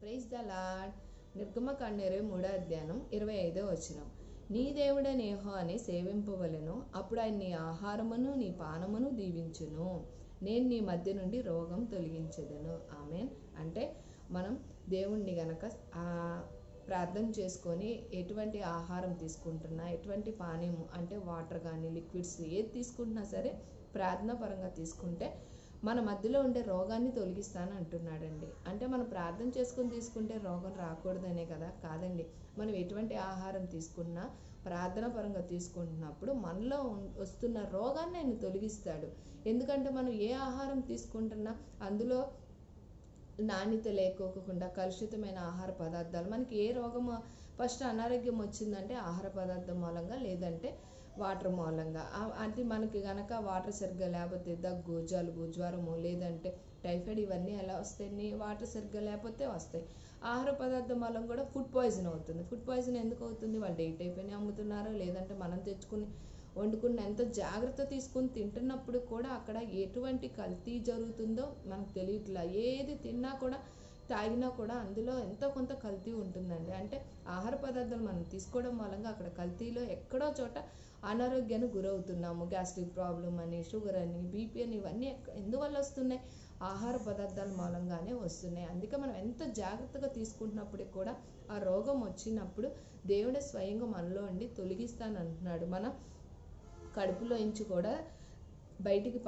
Praise the lord. నిర్గమకాండ 23వ అధ్యాయం 25వ వచనం. నీ దేవుడైన యెహోవాని సేవింపవలెను, అప్పుడు ఆయన నీ ఆహారమును నీ పానమును దీవించును, నేను నీ మధ్య నుండి రోగం తొలగించెదను. ఆమేన్. అంటే మనం దేవుణ్ణి గనక ప్రార్థన చేసుకొని ఎటువంటి ఆహారం తీసుకుంటున్నా, ఎటువంటి పానీయం అంటే వాటర్ కానీ లిక్విడ్స్ ఏది తీసుకుంటున్నా సరే ప్రార్థన పరంగా తీసుకుంటే మన మధ్యలో ఉండే రోగాన్ని తొలగిస్తాను అంటున్నాడండి. అంటే మనం ప్రార్థన చేసుకుని తీసుకుంటే రోగం రాకూడదనే కదా? కాదండి. మనం ఎటువంటి ఆహారం తీసుకున్నా ప్రార్థన పరంగా తీసుకుంటున్నప్పుడు మనలో వస్తున్న రోగాన్ని ఆయన తొలగిస్తాడు. ఎందుకంటే మనం ఏ ఆహారం తీసుకుంటున్నా అందులో నాణ్యత లేకోకుండా కలుషితమైన ఆహార పదార్థాలు, మనకి ఏ రోగము ఫస్ట్ అనారోగ్యం వచ్చిందంటే ఆహార పదార్థం మూలంగా, లేదంటే వాటర్ మూలంగా. అది మనకి గనక వాటర్ సరిగ్గా లేకపోతే దగ్గు, జలుబు, జ్వరము, లేదంటే టైఫాయిడ్, ఇవన్నీ ఎలా వస్తాయి? వాటర్ సరిగ్గా లేకపోతే వస్తాయి. ఆహార పదార్థం మూలం కూడా ఫుడ్ పాయిజన్ అవుతుంది. ఫుడ్ పాయిజన్ ఎందుకు అవుతుంది? వాళ్ళు డేట్ అయిపోయినా అమ్ముతున్నారో, లేదంటే మనం తెచ్చుకుని వండుకున్న ఎంత జాగ్రత్త తీసుకుని తింటున్నప్పుడు కూడా అక్కడ ఎటువంటి కల్తీ జరుగుతుందో మనకు తెలియట్లా. ఏది తిన్నా కూడా తాగినా కూడా అందులో ఎంతో కొంత కల్తీ ఉంటుందండి. అంటే ఆహార పదార్థాలు మనం తీసుకోవడం మూలంగా అక్కడ కల్తీలో ఎక్కడో చోట అనారోగ్యానికి గురవుతున్నాము. గ్యాస్ట్రిక్ ప్రాబ్లం అని, షుగర్ అని, బీపీ అని, ఇవన్నీ ఎందువల్ల వస్తున్నాయి? ఆహార పదార్థాల మూలంగానే వస్తున్నాయి. అందుకే మనం ఎంత జాగ్రత్తగా తీసుకుంటున్నప్పటికి కూడా ఆ రోగం వచ్చినప్పుడు దేవుడే స్వయంగా మనలో ఉండి తొలగిస్తానంటున్నాడు. మన కడుపులో నుంచి కూడా బయటికి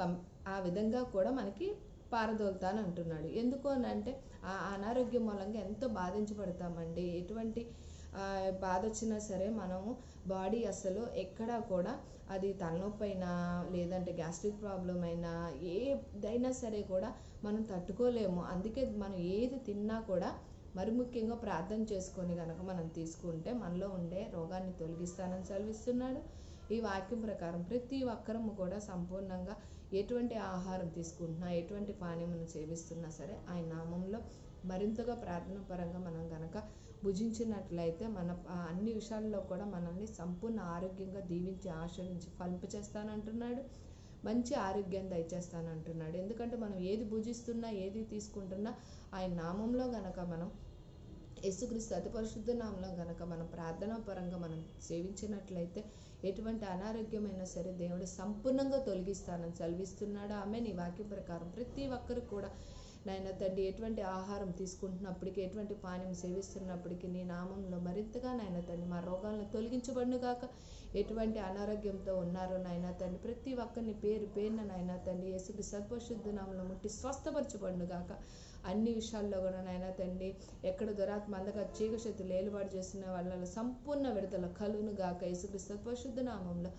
ఆ విధంగా కూడా మనకి పారదోలుతాను అంటున్నాడు. ఎందుకు అని అంటే ఆ అనారోగ్యం మూలంగా ఎంతో బాధించబడతామండి. ఎటువంటి బాధ వచ్చినా సరే మనము బాడీ అసలు ఎక్కడా కూడా, అది తలనొప్పి అయినా, లేదంటే గ్యాస్ట్రిక్ ప్రాబ్లం అయినా, ఏదైనా సరే కూడా మనం తట్టుకోలేము. అందుకే మనం ఏది తిన్నా కూడా మరి ముఖ్యంగా ప్రార్థన చేసుకొని కనుక మనం తీసుకుంటే మనలో ఉండే రోగాన్ని తొలగిస్తానని సెలవిస్తున్నాడు. ఈ వాక్యం ప్రకారం ప్రతి ఒక్కరము కూడా సంపూర్ణంగా ఎటువంటి ఆహారం తీసుకుంటున్నా, ఎటువంటి పానీయమును సేవిస్తున్నా సరే ఆయన నామంలో మరింతగా ప్రార్థన పరంగా మనం గనక భుజించినట్లయితే మన అన్ని విషయాల్లో కూడా మనల్ని సంపూర్ణ ఆరోగ్యంగా దీవించి ఆశ్రయించి ఫలింపచేస్తానంటున్నాడు. మంచి ఆరోగ్యాన్ని దయచేస్తానంటున్నాడు. ఎందుకంటే మనం ఏది భుజిస్తున్నా, ఏది తీసుకుంటున్నా ఆయన నామంలో గనక మనం యేసుక్రీస్తు అతి పరిశుద్ధ నామంలో గనక మనం ప్రార్థనా పరంగా మనం సేవించినట్లయితే ఎటువంటి అనారోగ్యమైనా సరే దేవుడు సంపూర్ణంగా తొలగిస్తానని సెలవిస్తున్నాడు. ఆమె నీ వాక్యం ప్రకారం ప్రతి ఒక్కరు కూడా నాయన తండ్రి ఎటువంటి ఆహారం తీసుకుంటున్నప్పటికీ, ఎటువంటి పానీయం సేవిస్తున్నప్పటికీ నీ నామంలో మరింతగా నాయన తండ్రి మా రోగాలను తొలగించబడును గాక. ఎటువంటి అనారోగ్యంతో ఉన్నారో నాయన తండ్రి ప్రతి ఒక్కరిని పేరు పేరున నాయన తండ్రి యేసుక్రీస్తు సర్వశుద్ధ నామంలో ముట్టి స్వస్థపరచబడును గాక. అన్ని విషయాల్లో కూడా నాయన తండ్రి ఎక్కడ దురాత్మ అందగా చీకశక్తులు ఏలుబాటు చేస్తున్న వాళ్ళ సంపూర్ణ విడుదల కలుగును గాక. యేసుక్రీస్తు పరిశుద్ధ నామంలో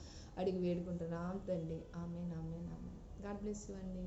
అడిగి వేడుకుంటున్నాం తండ్రి. ఆమేన్, ఆమేన్, ఆమేన్. గాడ్ బ్లెస్ యు అండి.